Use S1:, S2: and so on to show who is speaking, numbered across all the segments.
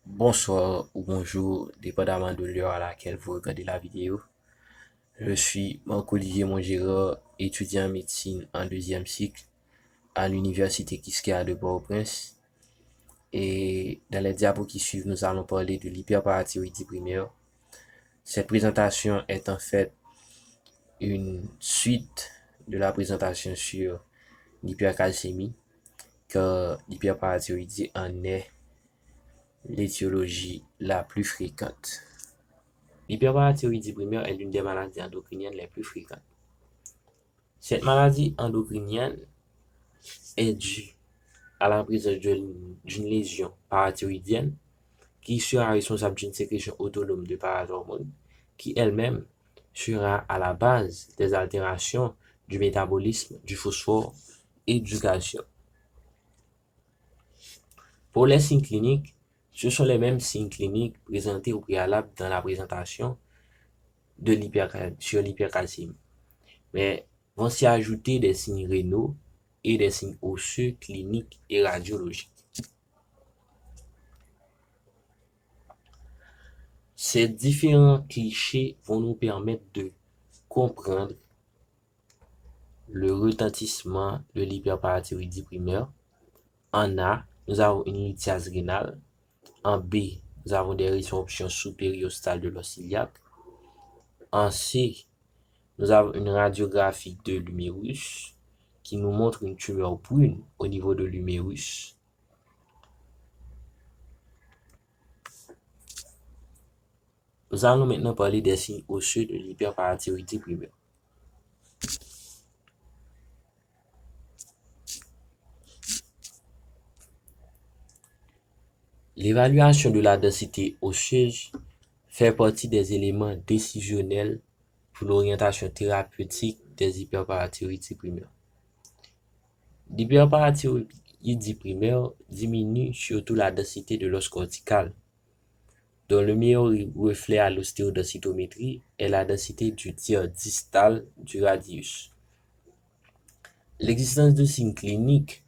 S1: Bonsoir ou bonjour, dépendamment de l'heure à laquelle vous regardez la vidéo. Je suis Marc-Olivier Mongira, étudiant en médecine en deuxième cycle à l'université Quisqueya de Port-au-Prince. Et dans les diapos qui suivent, nous allons parler de l'hyperparathyroïdie primaire. Cette présentation est en fait une suite de la présentation sur l'hypercalcémie, car l'hyperparathyroïdie en est l'étiologie la plus fréquente. L'hyperparathyroïdie primaire est l'une des maladies endocriniennes les plus fréquentes. Cette maladie endocrinienne est due à la présence d'une lésion parathyroïdienne qui sera responsable d'une sécrétion autonome de parathormones qui elle-même sera à la base des altérations du métabolisme du phosphore et du calcium. Pour les signes cliniques, ce sont les mêmes signes cliniques présentés au préalable dans la présentation sur l'hypercalcémie, mais vont s'y ajouter des signes rénaux et des signes osseux, cliniques et radiologiques. Ces différents clichés vont nous permettre de comprendre le retentissement de l'hyperparathyroïdie primaire. En A, nous avons une lithiase rénale. En B, nous avons des résorptions sous périostale de l'os iliaque. En C, nous avons une radiographie de l'humérus qui nous montre une tumeur brune au niveau de l'humérus. Nous allons maintenant parler des signes osseux de l'hyperparathyroïdie primaire. L'évaluation de la densité osseuse fait partie des éléments décisionnels pour l'orientation thérapeutique des hyperparathyroïdies primaires. L'hyperparathyroïdie primaire diminue surtout la densité de l'os cortical, dont le meilleur reflet à l'ostéodensitométrie est la densité du tiers distal du radius. L'existence de signes cliniques,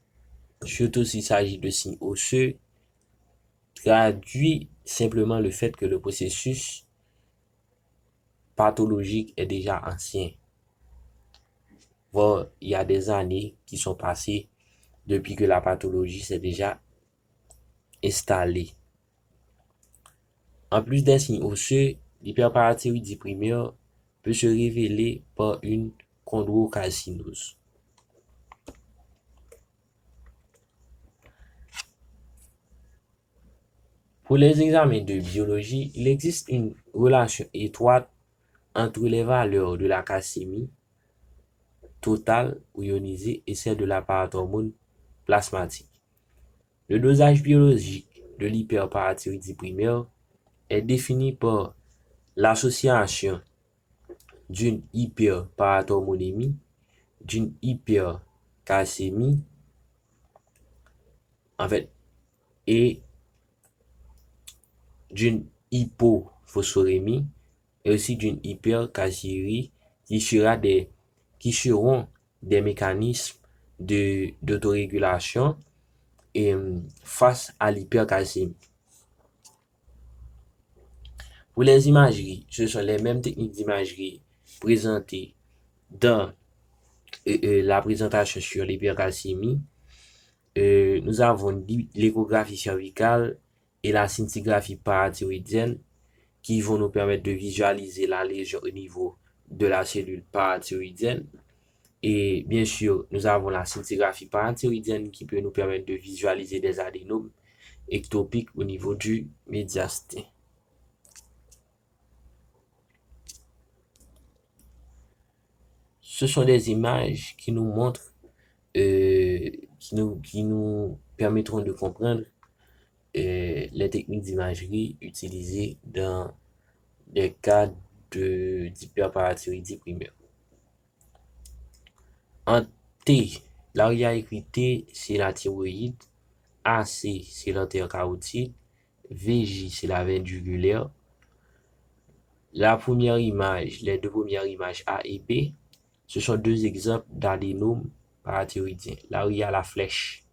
S1: surtout s'il s'agit de signes osseux, traduit simplement le fait que le processus pathologique est déjà ancien. Voire, il y a des années qui sont passées depuis que la pathologie s'est déjà installée. En plus des signes osseux, l'hyperparathyroïdie primaire peut se révéler par une chondrocalcinose. Pour les examens de biologie, il existe une relation étroite entre les valeurs de la calcémie totale ou ionisée et celle de la parathormone plasmatique. Le dosage biologique de l'hyperparathyroïdie primaire est défini par l'association d'une hyperparathormonémie, d'une hypercalcémie, et d'une hypophosphorémie et aussi d'une hypercalciurie qui seront des mécanismes d'autorégulation face à l'hypercalcémie. Pour les imageries, ce sont les mêmes techniques d'imagerie présentées dans la présentation sur l'hypercalcémie. Nous avons l'échographie cervicale et la scintigraphie parathyroïdienne qui vont nous permettre de visualiser la lésion au niveau de la cellule parathyroïdienne. Et bien sûr, nous avons la scintigraphie parathyroïdienne qui peut nous permettre de visualiser des adénomes ectopiques au niveau du médiastin. Ce sont des images qui nous montrent, qui nous permettront de comprendre les techniques d'imagerie utilisées dans des cas d'hyperparathyroïdie primaire. En T, l'arrière écrit T, c'est la thyroïde, AC, c'est l'artère carotide, VJ, c'est la veine jugulaire. La première image, les deux premières images A et B, ce sont deux exemples d'adénome parathyroïdien. Là où il y a la flèche.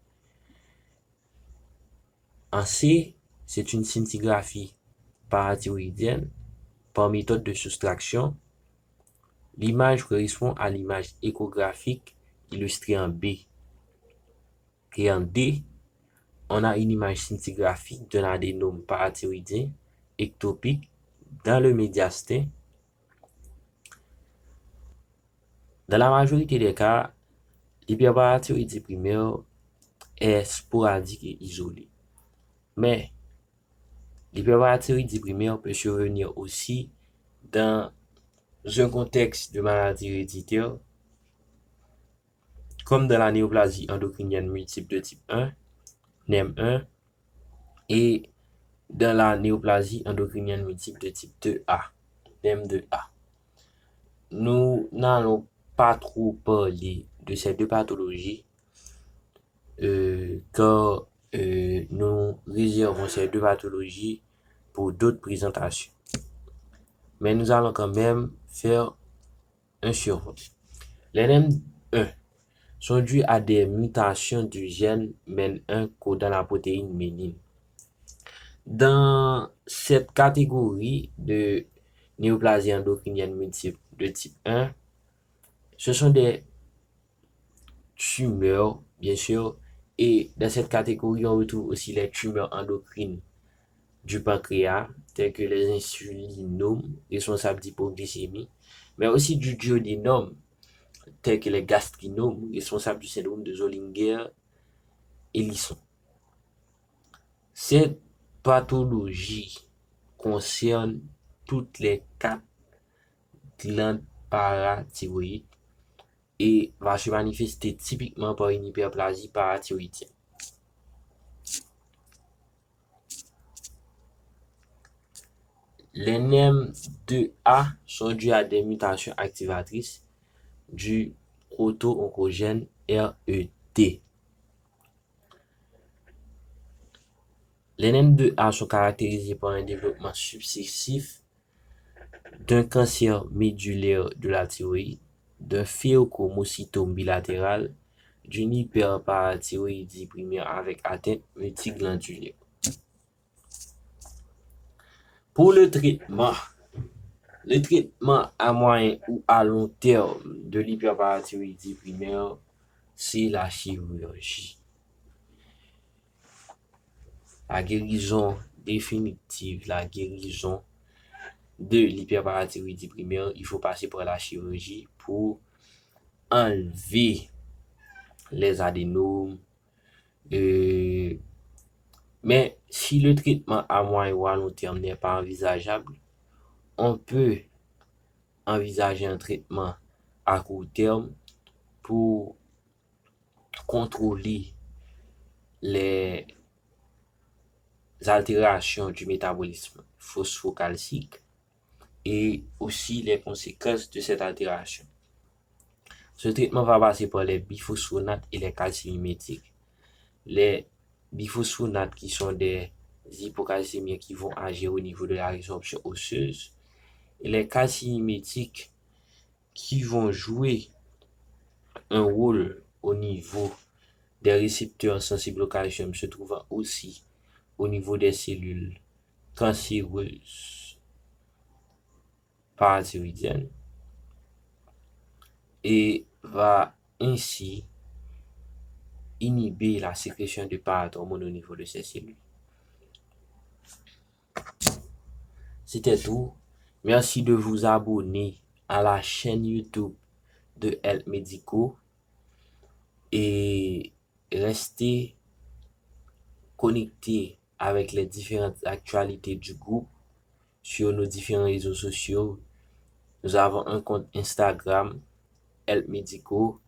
S1: En C, c'est une scintigraphie parathyroïdienne par méthode de soustraction. L'image correspond à l'image échographique illustrée en B. Et en D, on a une image scintigraphique d'un adénome parathyroïdien ectopique dans le médiastin. Dans la majorité des cas, l'hyperparathyroïdie primaire est sporadique et isolée. Mais l'hyperparathyroïdie primaire peut survenir aussi dans un contexte de maladie héréditaire, comme dans la néoplasie endocrinienne multiple de type 1, NEM1, et dans la néoplasie endocrinienne multiple de type 2A, NEM2A. Nous n'allons pas trop parler de ces deux pathologies car nous réservons ces deux pathologies pour d'autres présentations. Mais nous allons quand même faire un survol. Les NEM1 sont dus à des mutations du gène MEN1 codant la protéine méline. Dans cette catégorie de néoplasie endocrinienne multiple de type 1, ce sont des tumeurs, bien sûr, et dans cette catégorie, on retrouve aussi les tumeurs endocrines du pancréas, telles que les insulinomes, responsables d'hypoglycémie, mais aussi du duodénum, tels que les gastrinomes, responsables du syndrome de Zollinger-Ellison. Cette pathologie concerne toutes les 4 glandes parathyroïdes et va se manifester typiquement par une hyperplasie parathyroïdienne. Les NEM2A sont dus à des mutations activatrices du proto-oncogène RET. Les NEM2A sont caractérisés par un développement successif d'un cancer médulaire de la thyroïde, d'un phéochromocytome bilatéral, d'une hyperparathyroïdie primaire avec atteinte multiglandulaire. Pour le traitement à moyen ou à long terme de l'hyperparathyroïdie primaire, c'est la chirurgie. La guérison définitive, la guérison de l'hyperparathyroïdie primaire, il faut passer par la chirurgie pour enlever les adénomes. Mais si le traitement à moyen ou à long terme n'est pas envisageable, on peut envisager un traitement à court terme pour contrôler les altérations du métabolisme phosphocalcique et aussi les conséquences de cette altération. Ce traitement va passer par les biphosphonates et les calciumétiques. Les biphosphonates qui sont des hypocalcémiques qui vont agir au niveau de la résorption osseuse et les calciumétiques qui vont jouer un rôle au niveau des récepteurs sensibles au calcium se trouvant aussi au niveau des cellules cancéreuses parathyroïdiennes et va ainsi inhiber la sécrétion de parathormones au niveau de ces cellules. C'était tout. Merci de vous abonner à la chaîne YouTube de Health Medico et restez connectés avec les différentes actualités du groupe sur nos différents réseaux sociaux. Nous avons un compte Instagram, Health Medico.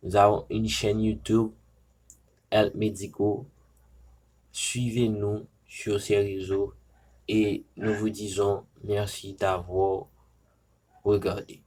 S1: Nous avons une chaîne YouTube, Health Medico. Suivez-nous sur ces réseaux et nous vous disons merci d'avoir regardé.